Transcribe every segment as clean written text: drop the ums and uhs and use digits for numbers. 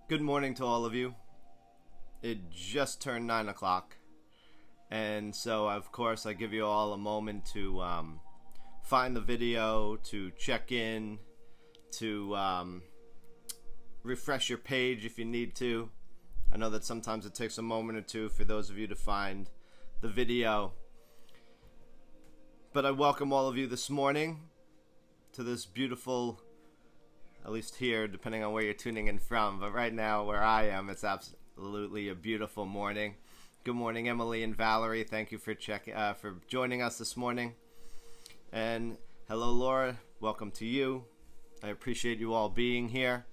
Good morning to all of you. It just turned 9 o'clock. And so, of course, I give you all a moment to find the video, to check in, to refresh your page if you need to. I know that sometimes it takes a moment or two for those of you to find the video. But I welcome all of you this morning to this beautiful, at least here, depending on where you're tuning in from. But right now, where I am, it's absolutely a beautiful morning. Good morning, Emily and Valerie. Thank you for joining us this morning. And hello, Laura. Welcome to you. I appreciate you all being here.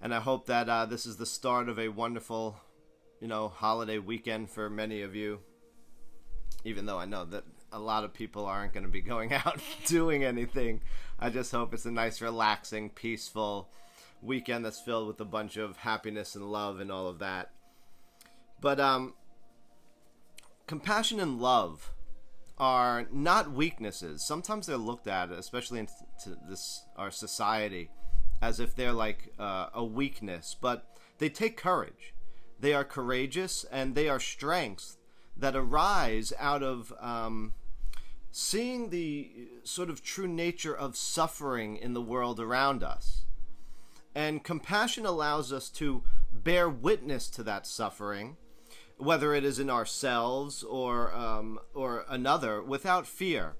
And I hope that this is the start of a wonderful, holiday weekend for many of you. Even though I know that a lot of people aren't going to be going out doing anything. I just hope it's a nice, relaxing, peaceful weekend that's filled with a bunch of happiness and love and all of that. But compassion and love are not weaknesses. Sometimes they're looked at, especially in our society, as if they're like a weakness. But they take courage. They are courageous, and they are strengths that arise out of seeing the sort of true nature of suffering in the world around us. And compassion allows us to bear witness to that suffering, whether it is in ourselves or another, without fear.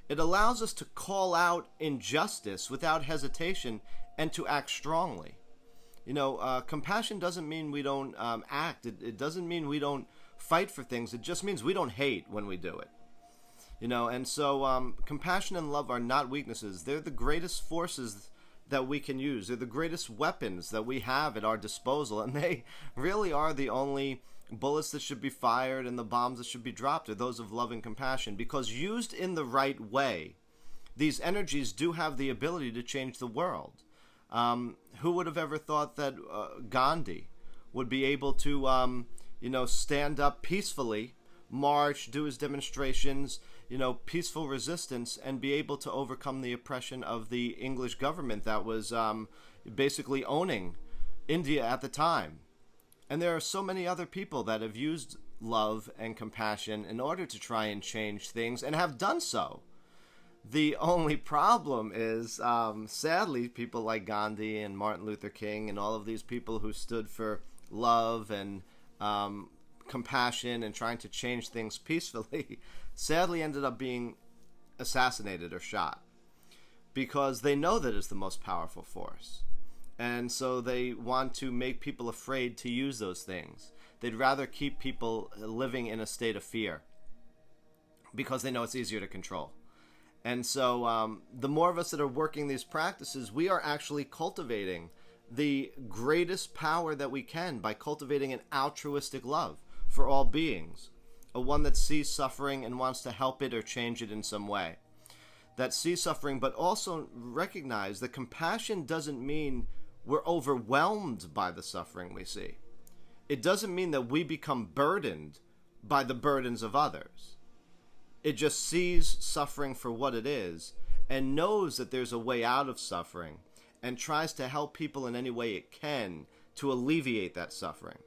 It allows us to call out injustice without hesitation and to act strongly. Compassion doesn't mean we don't act. It doesn't mean we don't fight for things. It just means we don't hate when we do it. And so compassion and love are not weaknesses. They're the greatest forces that we can use. They're the greatest weapons that we have at our disposal, and they really are the only bullets that should be fired and the bombs that should be dropped are those of love and compassion, because used in the right way, these energies do have the ability to change the world. Who would have ever thought that Gandhi would be able to stand up peacefully, march, do his demonstrations, peaceful resistance, and be able to overcome the oppression of the English government that was basically owning India at the time. And there are so many other people that have used love and compassion in order to try and change things and have done so. The only problem is, sadly, people like Gandhi and Martin Luther King and all of these people who stood for love and compassion and trying to change things peacefully, sadly ended up being assassinated or shot because they know that it's the most powerful force. And so they want to make people afraid to use those things. They'd rather keep people living in a state of fear because they know it's easier to control. And so the more of us that are working these practices, we are actually cultivating the greatest power that we can by cultivating an altruistic love for all beings, a one that sees suffering and wants to help it or change it in some way, that sees suffering but also recognize that compassion doesn't mean we're overwhelmed by the suffering we see. It doesn't mean that we become burdened by the burdens of others. It just sees suffering for what it is and knows that there's a way out of suffering and tries to help people in any way it can to alleviate that suffering.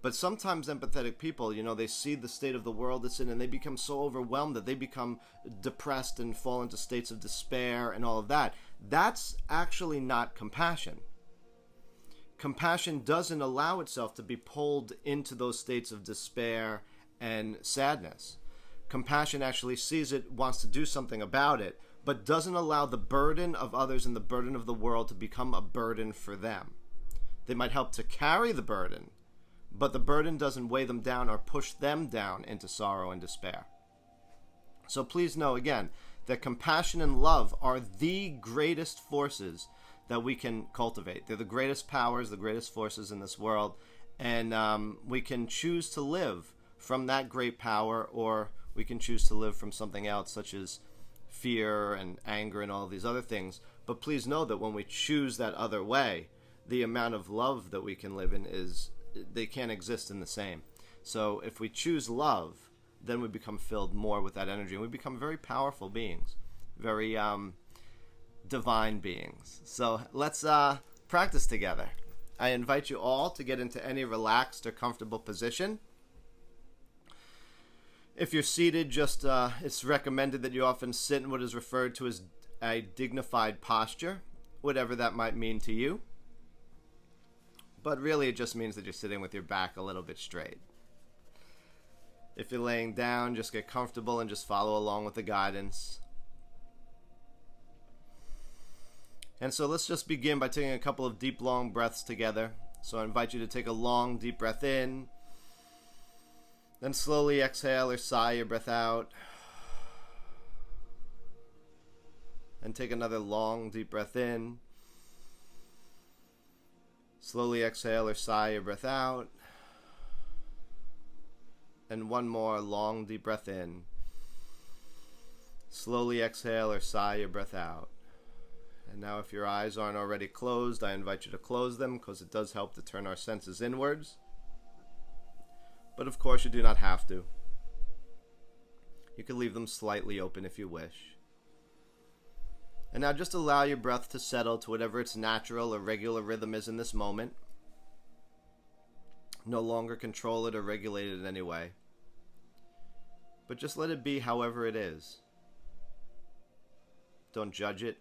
But sometimes empathetic people, they see the state of the world it's in and they become so overwhelmed that they become depressed and fall into states of despair and all of that. That's actually not compassion. Compassion doesn't allow itself to be pulled into those states of despair and sadness. Compassion actually sees it, wants to do something about it, but doesn't allow the burden of others and the burden of the world to become a burden for them. They might help to carry the burden, but the burden doesn't weigh them down or push them down into sorrow and despair. So please know, again, that compassion and love are the greatest forces that we can cultivate. They're the greatest powers, the greatest forces in this world, and we can choose to live from that great power, or we can choose to live from something else, such as fear and anger and all of these other things. But please know that when we choose that other way, the amount of love that we can live in they can't exist in the same. So if we choose love, then we become filled more with that energy, and we become very powerful beings, very divine beings. So let's practice together. I invite you all to get into any relaxed or comfortable position. If you're seated, it's recommended that you often sit in what is referred to as a dignified posture, whatever that might mean to you. But really, it just means that you're sitting with your back a little bit straight. If you're laying down, just get comfortable and just follow along with the guidance. And so let's just begin by taking a couple of deep, long breaths together. So I invite you to take a long, deep breath in. Then slowly exhale or sigh your breath out. And take another long, deep breath in. Slowly exhale or sigh your breath out. And one more long, deep breath in. Slowly exhale or sigh your breath out. And now if your eyes aren't already closed, I invite you to close them because it does help to turn our senses inwards. But of course you do not have to. You can leave them slightly open if you wish. And now just allow your breath to settle to whatever its natural or regular rhythm is in this moment. No longer control it or regulate it in any way. But just let it be however it is. Don't judge it.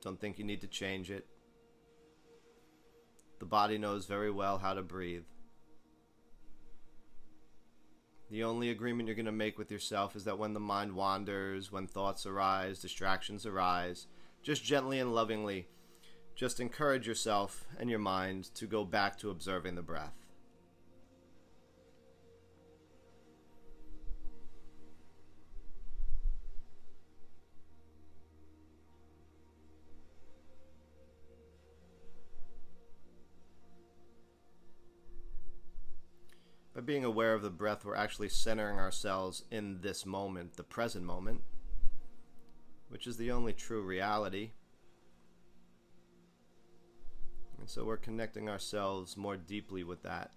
Don't think you need to change it. The body knows very well how to breathe. The only agreement you're going to make with yourself is that when the mind wanders, when thoughts arise, distractions arise, just gently and lovingly, just encourage yourself and your mind to go back to observing the breath. By being aware of the breath, we're actually centering ourselves in this moment, the present moment, which is the only true reality. And so we're connecting ourselves more deeply with that.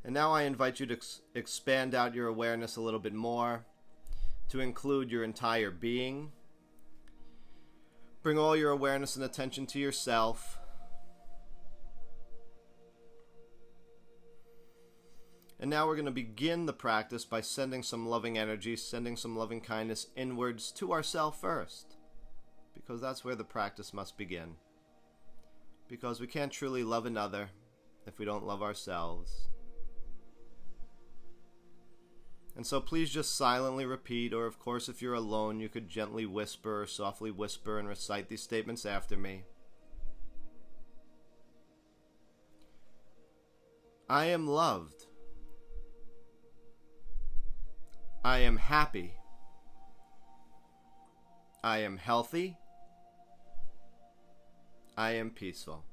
And now I invite you to expand out your awareness a little bit more, to include your entire being. Bring all your awareness and attention to yourself. And now we're going to begin the practice by sending some loving energy, sending some loving kindness inwards to ourselves first. Because that's where the practice must begin. Because we can't truly love another if we don't love ourselves. And so please just silently repeat, or of course if you're alone, you could gently whisper or softly whisper and recite these statements after me. I am loved. I am happy. I am healthy. I am peaceful.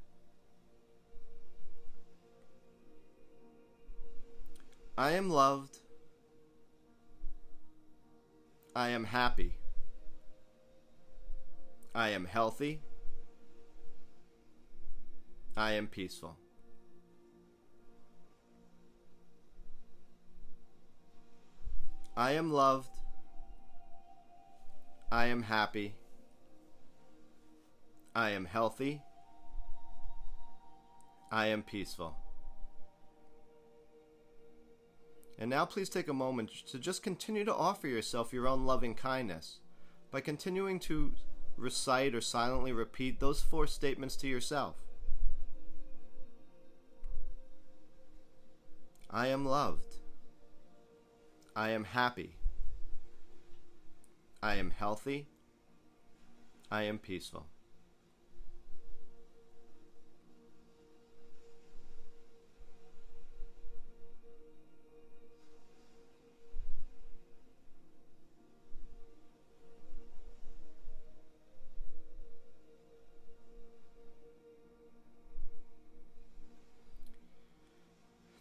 I am loved. I am happy. I am healthy. I am peaceful. I am loved. I am happy. I am healthy. I am peaceful. And now please take a moment to just continue to offer yourself your own loving kindness by continuing to recite or silently repeat those 4 statements to yourself. I am loved. I am happy. I am healthy. I am peaceful.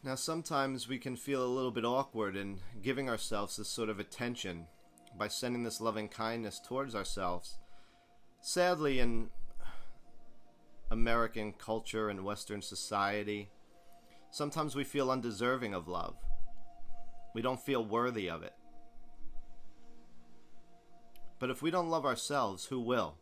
Now sometimes we can feel a little bit awkward in giving ourselves this sort of attention by sending this loving kindness towards ourselves. Sadly, in American culture and Western society, sometimes we feel undeserving of love. We don't feel worthy of it. But if we don't love ourselves, who will?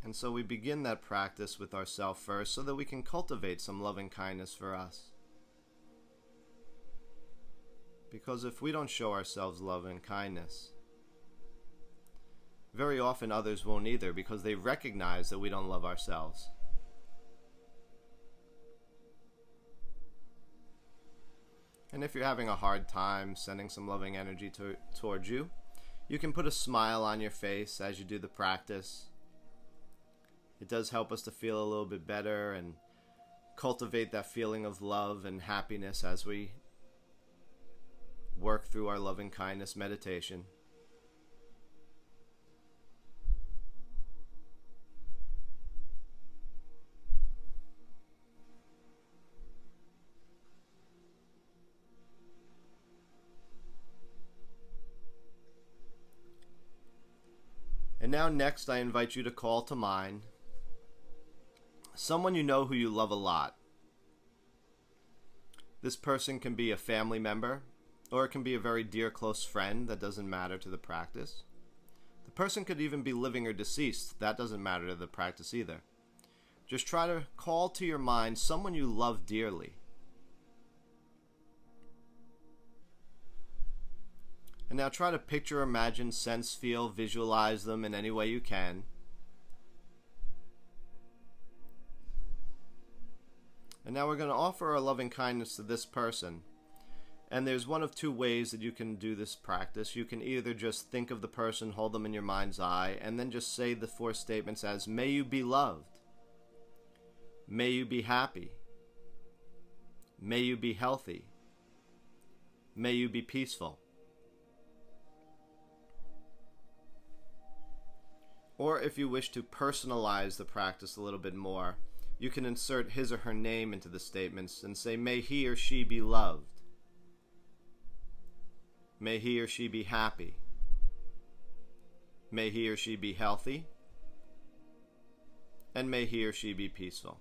And so we begin that practice with ourselves first so that we can cultivate some loving kindness for us. Because if we don't show ourselves love and kindness, very often others won't either, because they recognize that we don't love ourselves. And if you're having a hard time sending some loving energy towards you, you can put a smile on your face as you do the practice. It does help us to feel a little bit better and cultivate that feeling of love and happiness as we work through our loving kindness meditation. And now next I invite you to call to mind someone you know who you love a lot. This person can be a family member, or it can be a very dear close friend. That doesn't matter to the practice. The person could even be living or deceased. That doesn't matter to the practice either. Just try to call to your mind someone you love dearly. And now try to picture, imagine, sense, feel, visualize them in any way you can. And now we're going to offer our loving kindness to this person. And there's one of two ways that you can do this practice. You can either just think of the person, hold them in your mind's eye, and then just say the 4 statements as, may you be loved. May you be happy. May you be healthy. May you be peaceful. Or if you wish to personalize the practice a little bit more, you can insert his or her name into the statements and say, may he or she be loved. May he or she be happy. May he or she be healthy. And may he or she be peaceful.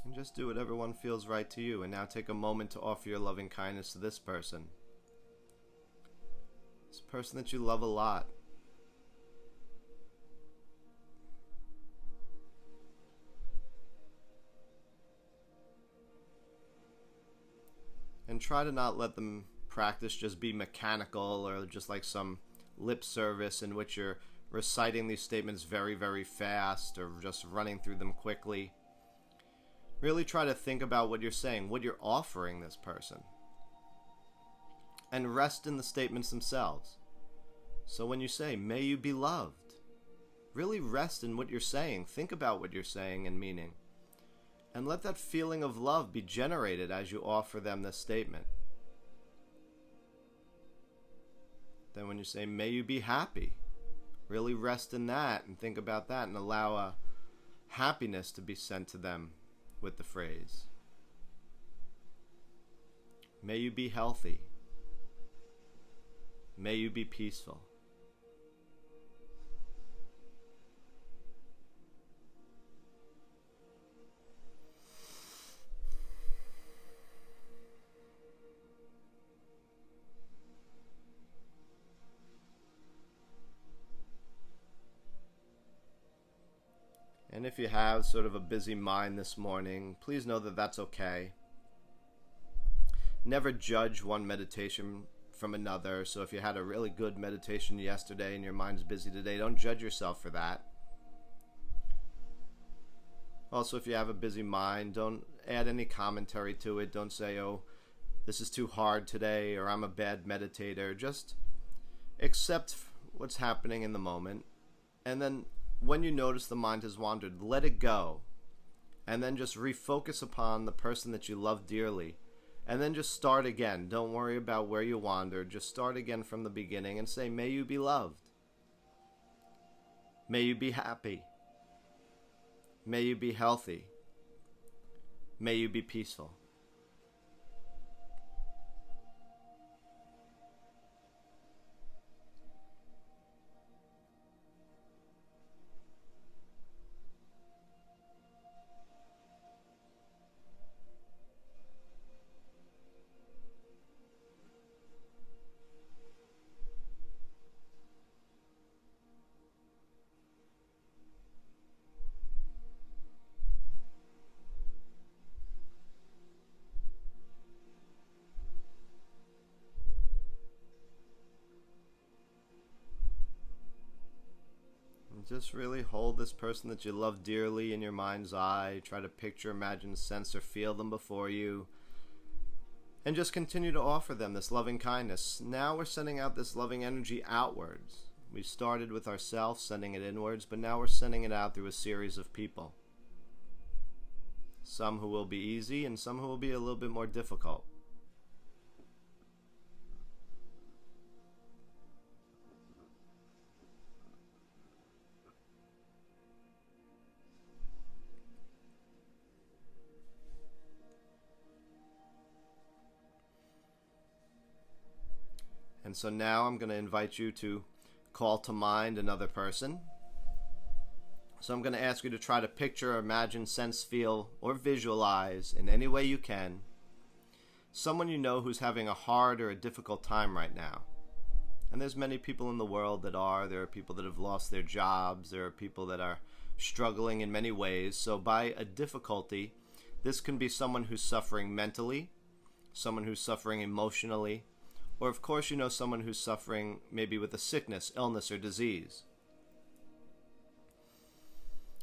And just do whatever one feels right to you. And now take a moment to offer your loving kindness to this person. This person that you love a lot. And try to not let them practice just be mechanical or just like some lip service in which you're reciting these statements very, very fast or just running through them quickly. Really try to think about what you're saying, what you're offering this person. And rest in the statements themselves. So when you say, may you be loved, really rest in what you're saying. Think about what you're saying and meaning. And let that feeling of love be generated as you offer them this statement. Then when you say, may you be happy, really rest in that and think about that and allow a happiness to be sent to them with the phrase. May you be healthy. May you be peaceful. And if you have sort of a busy mind this morning, please know that that's okay. Never judge one meditation from another. So if you had a really good meditation yesterday and your mind's busy today, don't judge yourself for that. Also, if you have a busy mind, don't add any commentary to it. Don't say, oh, this is too hard today, or I'm a bad meditator. Just accept what's happening in the moment. And then when you notice the mind has wandered, let it go. And then just refocus upon the person that you love dearly. And then just start again. Don't worry about where you wandered. Just start again from the beginning and say, may you be loved. May you be happy. May you be healthy. May you be peaceful. just really hold this person that you love dearly in your mind's eye. Try to picture, imagine, sense, or feel them before you. And just continue to offer them this loving kindness. Now we're sending out this loving energy outwards. We started with ourselves, sending it inwards, but now we're sending it out through a series of people. Some who will be easy and some who will be a little bit more difficult. And so now I'm going to invite you to call to mind another person. So I'm going to ask you to try to picture, imagine, sense, feel, or visualize in any way you can someone you know who's having a hard or a difficult time right now. And there's many people in the world that are. There are people that have lost their jobs. There are people that are struggling in many ways. So by a difficulty, this can be someone who's suffering mentally, someone who's suffering emotionally, or of course you know someone who's suffering maybe with a sickness, illness, or disease.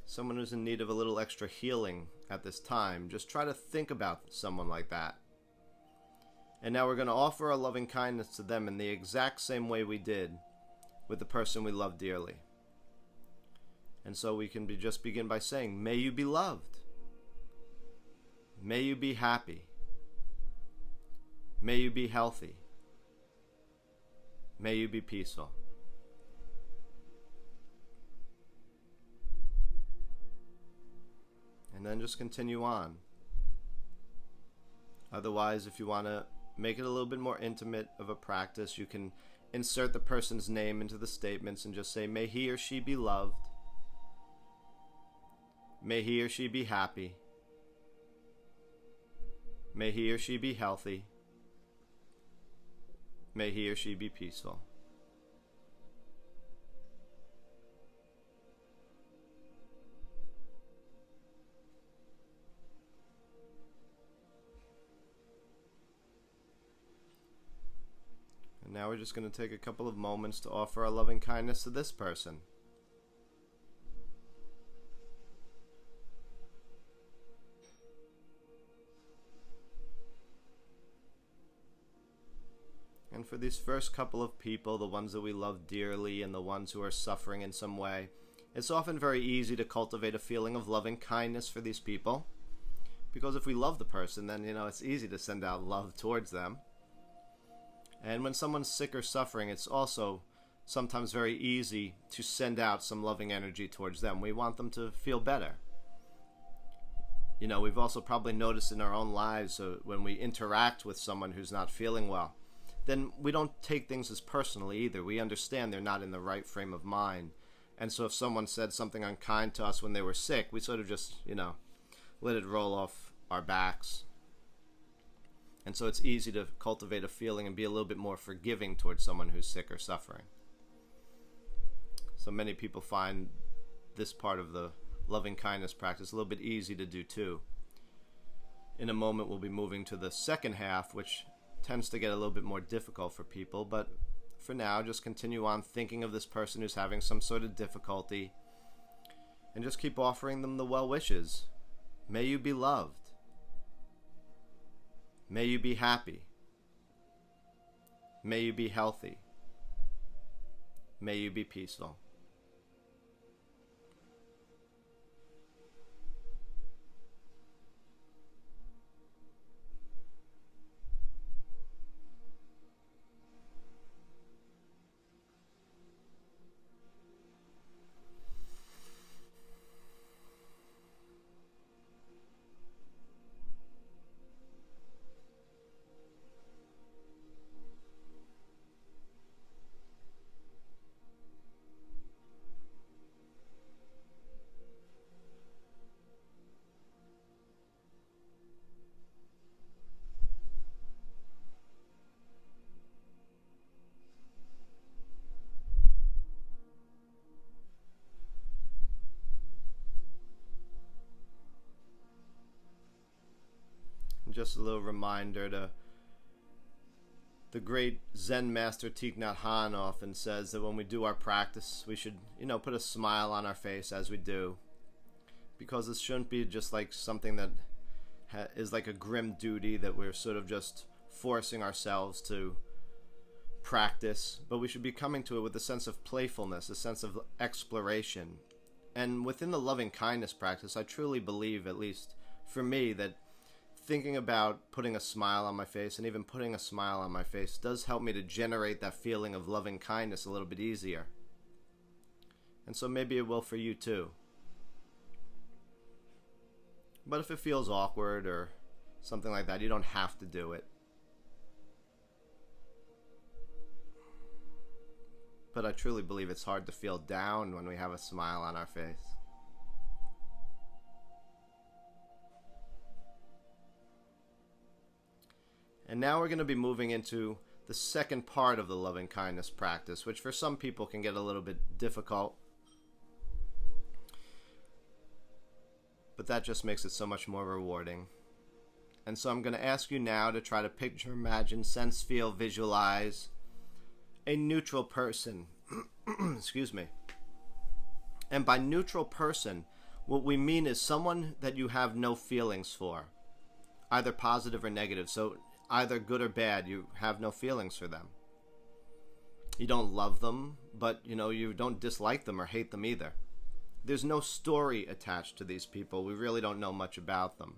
Someone who's in need of a little extra healing at this time. Just try to think about someone like that. And now we're going to offer our loving kindness to them in the exact same way we did with the person we love dearly. And so we can just begin by saying, may you be loved. May you be happy. May you be healthy. May you be peaceful. And then just continue on. Otherwise, if you want to make it a little bit more intimate of a practice, you can insert the person's name into the statements and just say, may he or she be loved. May he or she be happy. May he or she be healthy. May he or she be peaceful. And now we're just going to take a couple of moments to offer our loving kindness to this person. And for these first couple of people, the ones that we love dearly and the ones who are suffering in some way, it's often very easy to cultivate a feeling of loving kindness for these people. Because if we love the person, then, it's easy to send out love towards them. And when someone's sick or suffering, it's also sometimes very easy to send out some loving energy towards them. We want them to feel better. We've also probably noticed in our own lives when we interact with someone who's not feeling well, then we don't take things as personally either. We understand they're not in the right frame of mind. And so if someone said something unkind to us when they were sick, we sort of just, let it roll off our backs. And so it's easy to cultivate a feeling and be a little bit more forgiving towards someone who's sick or suffering. So many people find this part of the loving kindness practice a little bit easy to do too. In a moment we'll be moving to the second half, which tends to get a little bit more difficult for people, but for now just continue on thinking of this person who's having some sort of difficulty and just keep offering them the well wishes. May you be loved. May you be happy. May you be healthy. May you be peaceful. Just a little reminder to The great Zen master Thich Nhat Hanh often says that when we do our practice, we should, put a smile on our face as we do, because it shouldn't be just like something that is like a grim duty that we're sort of just forcing ourselves to practice, but we should be coming to it with a sense of playfulness, a sense of exploration. And within the loving kindness practice, I truly believe, at least for me, that thinking about putting a smile on my face, and even putting a smile on my face, does help me to generate that feeling of loving kindness a little bit easier. And so maybe it will for you too. But if it feels awkward or something like that, you don't have to do it. But I truly believe it's hard to feel down when we have a smile on our face. And now we're going to be moving into the second part of the loving kindness practice, which for some people can get a little bit difficult. But that just makes it so much more rewarding. And so I'm going to ask you now to try to picture, imagine, sense, feel, visualize a neutral person. Excuse me. And by neutral person, what we mean is someone that you have no feelings for, either positive or negative. So either good or bad, you have no feelings for them. You don't love them, but you don't dislike them or hate them either. There's no story attached to these people. We really don't know much about them.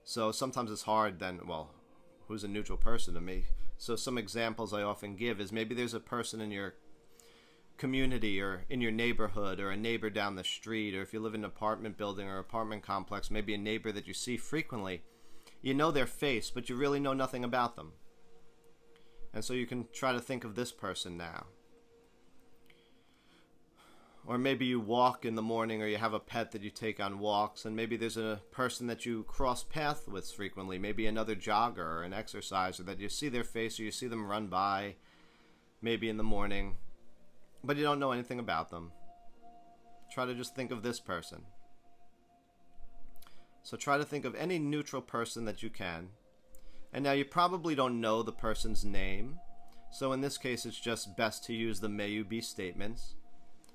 So sometimes it's hard then, well, who's a neutral person to me? So some examples I often give is maybe there's a person in your community or in your neighborhood, or a neighbor down the street, or if you live in an apartment building or apartment complex, maybe a neighbor that you see frequently. You know their face, but you really know nothing about them. And so you can try to think of this person now. Or maybe you walk in the morning, or you have a pet that you take on walks, and maybe there's a person that you cross paths with frequently, maybe another jogger or an exerciser that you see their face, or you see them run by, maybe in the morning, but you don't know anything about them. Try to just think of this person. So try to think of any neutral person that you can. And now you probably don't know the person's name, so in this case it's just best to use the may you be statements.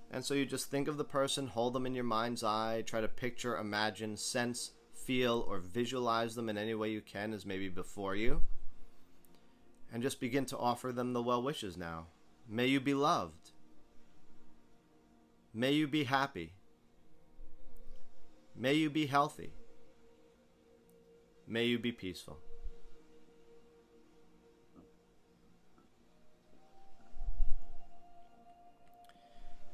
And so you just think of the person, hold them in your mind's eye, try to picture, imagine, sense, feel, or visualize them in any way you can as maybe before you. And just begin to offer them the well wishes now. May you be loved. May you be happy. May you be healthy. May you be peaceful.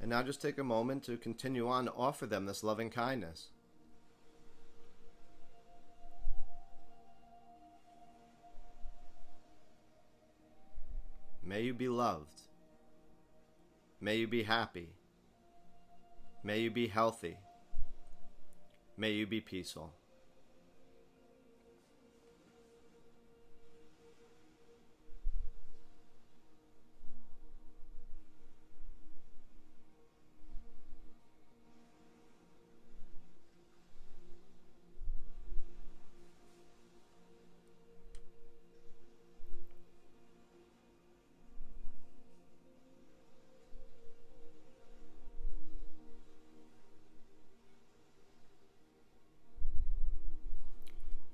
And now just take a moment to continue on to offer them this loving kindness. May you be loved. May you be happy. May you be healthy. May you be peaceful.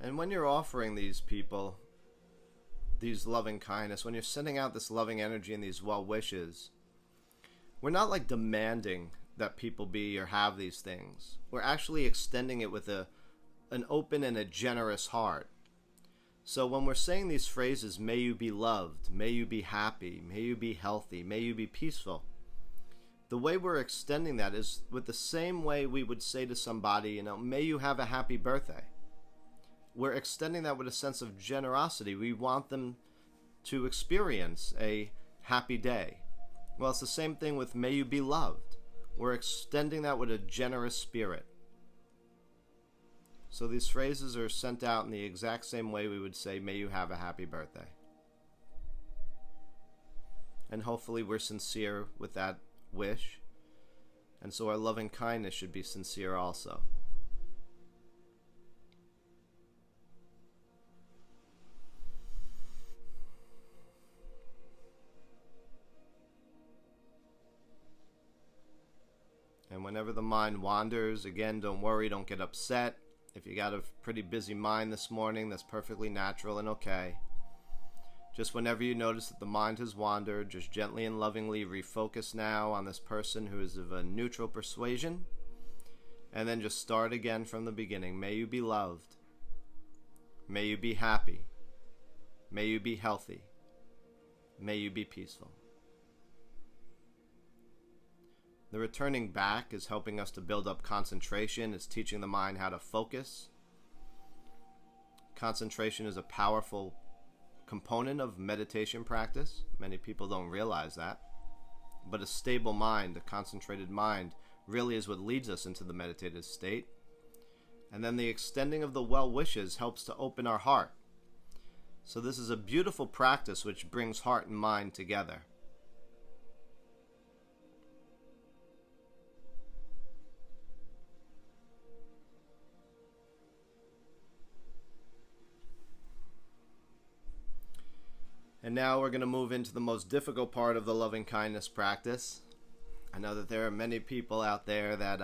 And when you're offering these people these loving kindness, when you're sending out this loving energy and these well wishes, we're not like demanding that people be or have these things. We're actually extending it with an open and a generous heart. So when we're saying these phrases, may you be loved, may you be happy, may you be healthy, may you be peaceful, the way we're extending that is with the same way we would say to somebody, may you have a happy birthday. We're extending that with a sense of generosity. We want them to experience a happy day. Well, it's the same thing with may you be loved. We're extending that with a generous spirit. So these phrases are sent out in the exact same way we would say, may you have a happy birthday. And hopefully we're sincere with that wish. And so our loving kindness should be sincere also. whenever the mind wanders, again, don't worry, don't get upset. If you got a pretty busy mind this morning, that's perfectly natural and okay. Just whenever you notice that the mind has wandered, just gently and lovingly refocus now on this person who is of a neutral persuasion, and then just start again from the beginning. May you be loved. May you be happy. May you be healthy. May you be peaceful. The returning back is helping us to build up concentration. It's teaching the mind how to focus. Concentration is a powerful component of meditation practice. Many people don't realize that. But a stable mind, a concentrated mind, really is what leads us into the meditative state. And then the extending of the well wishes helps to open our heart. So this is a beautiful practice which brings heart and mind together. And now we're going to move into the most difficult part of the loving kindness practice. I know that there are many people out there that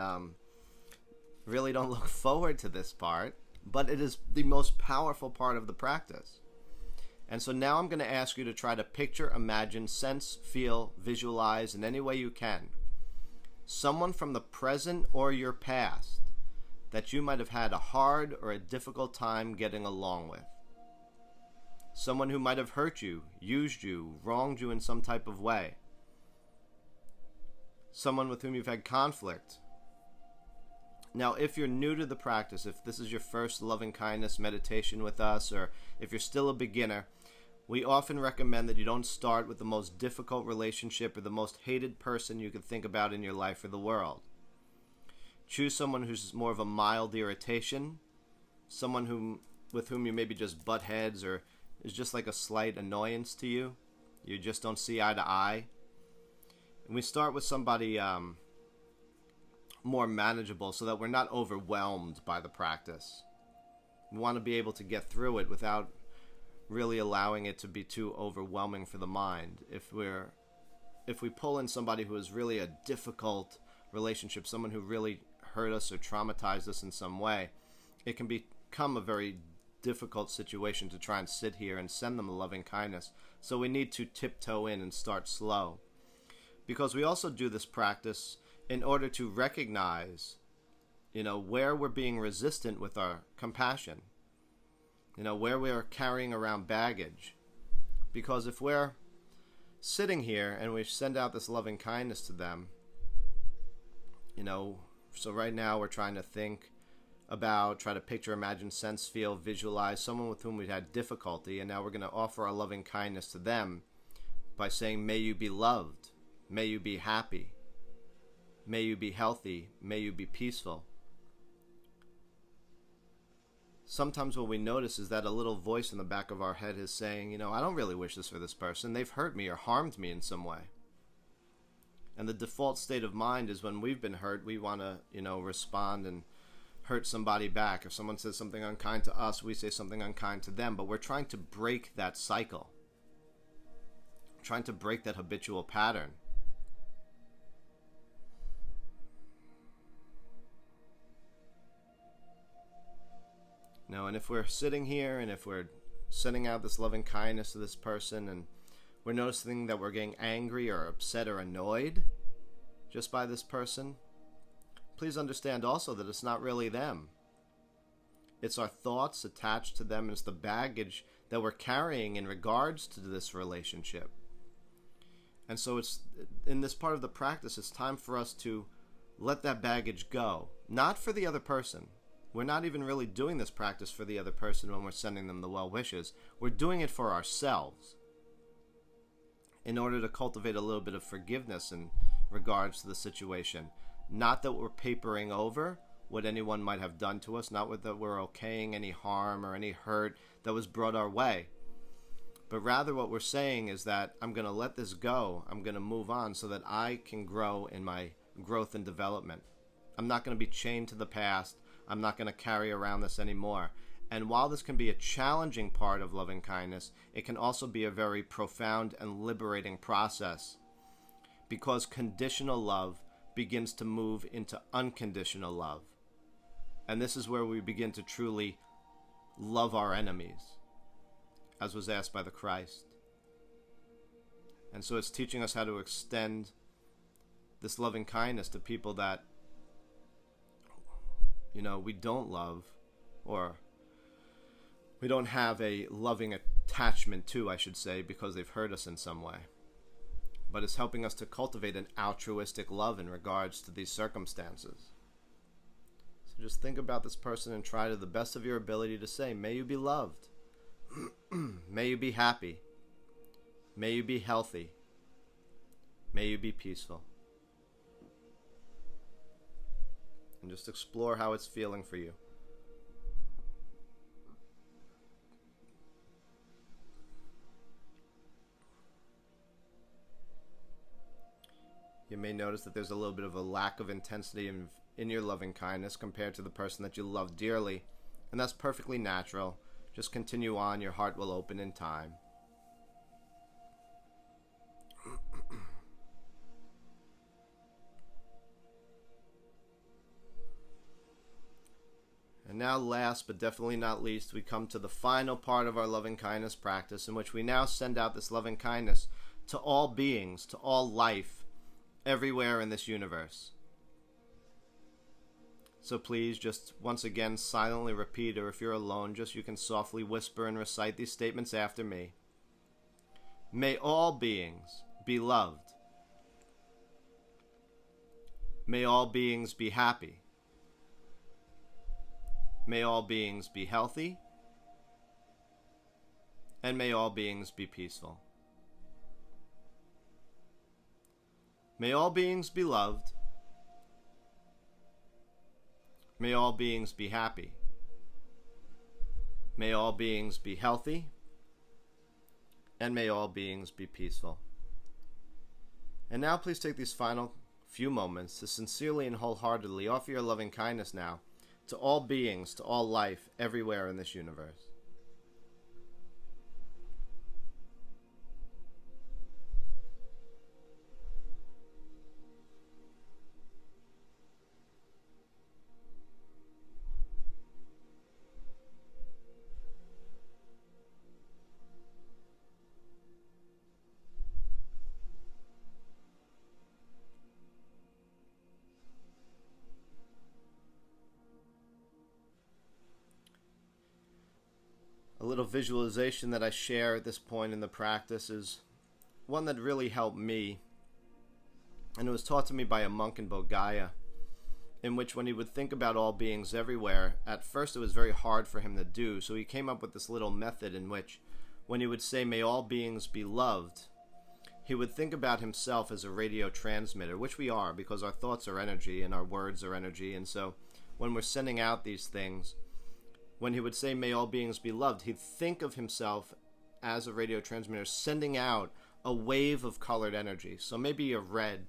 really don't look forward to this part, but it is the most powerful part of the practice. And so now I'm going to ask you to try to picture, imagine, sense, feel, visualize in any way you can someone from the present or your past that you might have had a hard or a difficult time getting along with. Someone who might have hurt you, used you, wronged you in some type of way. Someone with whom you've had conflict. Now, if you're new to the practice, if this is your first loving kindness meditation with us, or if you're still a beginner, we often recommend that you don't start with the most difficult relationship or the most hated person you could think about in your life or the world. Choose someone who's more of a mild irritation, someone with whom you maybe just butt heads or is just like a slight annoyance to you. You just don't see eye to eye. And we start with somebody more manageable so that we're not overwhelmed by the practice. We want to be able to get through it without really allowing it to be too overwhelming for the mind. If we pull in somebody who is really a difficult relationship, someone who really hurt us or traumatized us in some way, it can become a very difficult situation to try and sit here and send them a loving kindness. So we need to tiptoe in and start slow. Because we also do this practice in order to recognize, where we're being resistant with our compassion. Where we are carrying around baggage. Because if we're sitting here and we send out this loving kindness to them, so right now we're trying to think about, try to picture, imagine, sense, feel, visualize someone with whom we've had difficulty, and now we're going to offer our loving kindness to them by saying, may you be loved, may you be happy, may you be healthy, may you be peaceful. Sometimes what we notice is that a little voice in the back of our head is saying, I don't really wish this for this person. They've hurt me or harmed me in some way. And the default state of mind is when we've been hurt, we want to, respond and hurt somebody back. If someone says something unkind to us, we say something unkind to them. But we're trying to break that cycle. Trying to break that habitual pattern. And if we're sitting here and if we're sending out this loving kindness to this person and we're noticing that we're getting angry or upset or annoyed just by this person, please understand also that it's not really them. It's our thoughts attached to them, and it's the baggage that we're carrying in regards to this relationship. And so it's in this part of the practice, it's time for us to let that baggage go. Not for the other person. We're not even really doing this practice for the other person when we're sending them the well wishes. We're doing it for ourselves in order to cultivate a little bit of forgiveness in regards to the situation. Not that we're papering over what anyone might have done to us, not that we're okaying any harm or any hurt that was brought our way. But rather what we're saying is that I'm going to let this go. I'm going to move on so that I can grow in my growth and development. I'm not going to be chained to the past. I'm not going to carry around this anymore. And while this can be a challenging part of loving kindness, it can also be a very profound and liberating process. Because conditional love begins to move into unconditional love. And this is where we begin to truly love our enemies, as was asked by the Christ. And so it's teaching us how to extend this loving kindness to people that, we don't love, or we don't have a loving attachment to, I should say, because they've hurt us in some way. But it's helping us to cultivate an altruistic love in regards to these circumstances. So just think about this person and try to the best of your ability to say, may you be loved. May you be happy. May you be healthy. May you be peaceful. And just explore how it's feeling for you. You may notice that there's a little bit of a lack of intensity in your loving kindness compared to the person that you love dearly. And that's perfectly natural. Just continue on. Your heart will open in time. And now, last but definitely not least, we come to the final part of our loving kindness practice, in which we now send out this loving kindness to all beings, to all life, everywhere in this universe. So please just once again silently repeat, or if you're alone, just you can softly whisper and recite these statements after me. May all beings be loved. May all beings be happy. May all beings be healthy. And may all beings be peaceful. May all beings be loved. May all beings be happy. May all beings be healthy. And may all beings be peaceful. And now please take these final few moments to sincerely and wholeheartedly offer your loving kindness now to all beings, to all life, everywhere in this universe. A little visualization that I share at this point in the practice is one that really helped me, and it was taught to me by a monk in Bodh, in which when he would think about all beings everywhere, at first it was very hard for him to do, so he came up with this little method in which when he would say, may all beings be loved, he would think about himself as a radio transmitter, which we are, because our thoughts are energy and our words are energy, and so when we're sending out these things, when he would say, may all beings be loved, he'd think of himself as a radio transmitter sending out a wave of colored energy. So maybe a red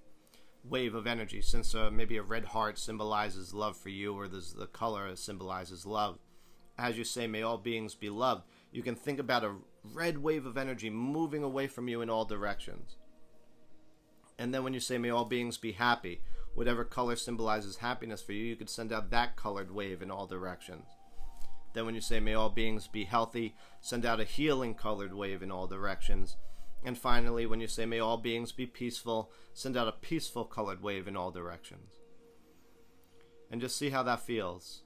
wave of energy, since maybe a red heart symbolizes love for you, or the color symbolizes love. As you say, may all beings be loved, you can think about a red wave of energy moving away from you in all directions. And then when you say, may all beings be happy, whatever color symbolizes happiness for you, you could send out that colored wave in all directions. Then when you say, may all beings be healthy, send out a healing colored wave in all directions. And finally, when you say, may all beings be peaceful, send out a peaceful colored wave in all directions. And just see how that feels.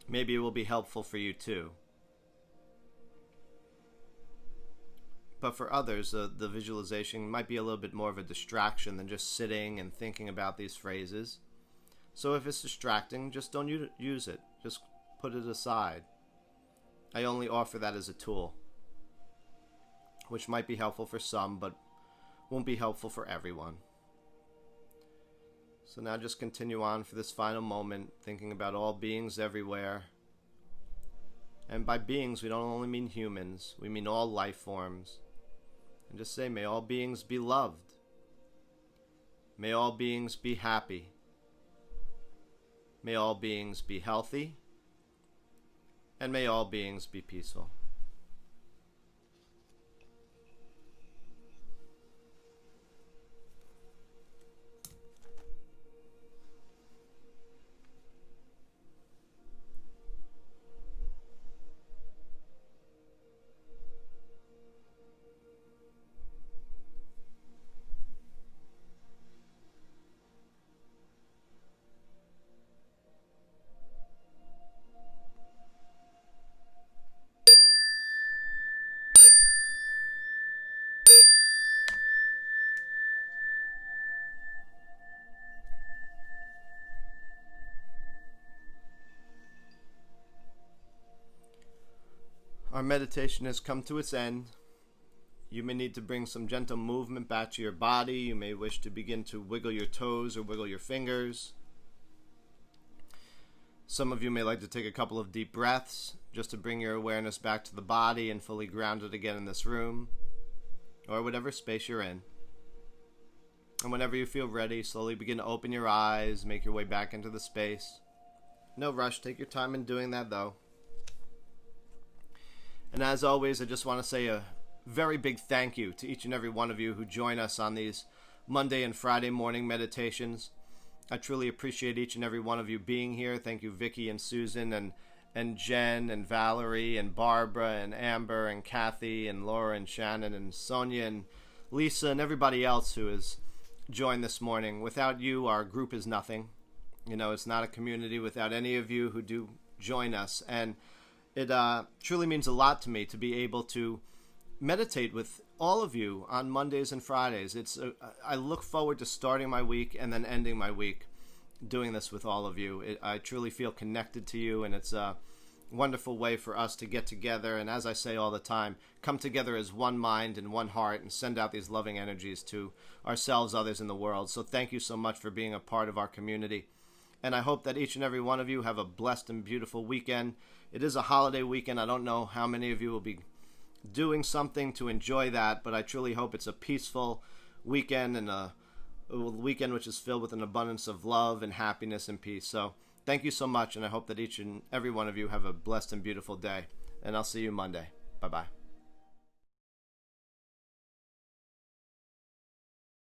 Maybe it will be helpful for you too. But for others, the visualization might be a little bit more of a distraction than just sitting and thinking about these phrases. So if it's distracting, just don't use it. Just put it aside. I only offer that as a tool, which might be helpful for some, but won't be helpful for everyone. So now just continue on for this final moment, thinking about all beings everywhere. And by beings, we don't only mean humans, we mean all life forms. And just say, may all beings be loved. May all beings be happy. May all beings be healthy, and may all beings be peaceful. Our meditation has come to its end. You may need to bring some gentle movement back to your body. You may wish to begin to wiggle your toes or wiggle your fingers. Some of you may like to take a couple of deep breaths just to bring your awareness back to the body and fully ground it again in this room or whatever space you're in. And whenever you feel ready, slowly begin to open your eyes, make your way back into the space. No rush, take your time in doing that though. And as always, I just want to say a very big thank you to each and every one of you who join us on these Monday and Friday morning meditations. I truly appreciate each and every one of you being here. Thank you, Vicky and Susan and Jen and Valerie and Barbara and Amber and Kathy and Laura and Shannon and Sonia and Lisa and everybody else who has joined this morning. Without you, our group is nothing. You know, it's not a community without any of you who do join us. And it truly means a lot to me to be able to meditate with all of you on Mondays and Fridays. I look forward to starting my week and then ending my week doing this with all of you. I truly feel connected to you, and it's a wonderful way for us to get together and, as I say all the time, come together as one mind and one heart and send out these loving energies to ourselves, others in the world. So thank you so much for being a part of our community. And I hope that each and every one of you have a blessed and beautiful weekend. It is a holiday weekend. I don't know how many of you will be doing something to enjoy that, but I truly hope it's a peaceful weekend and a weekend which is filled with an abundance of love and happiness and peace. So thank you so much, and I hope that each and every one of you have a blessed and beautiful day. And I'll see you Monday. Bye-bye.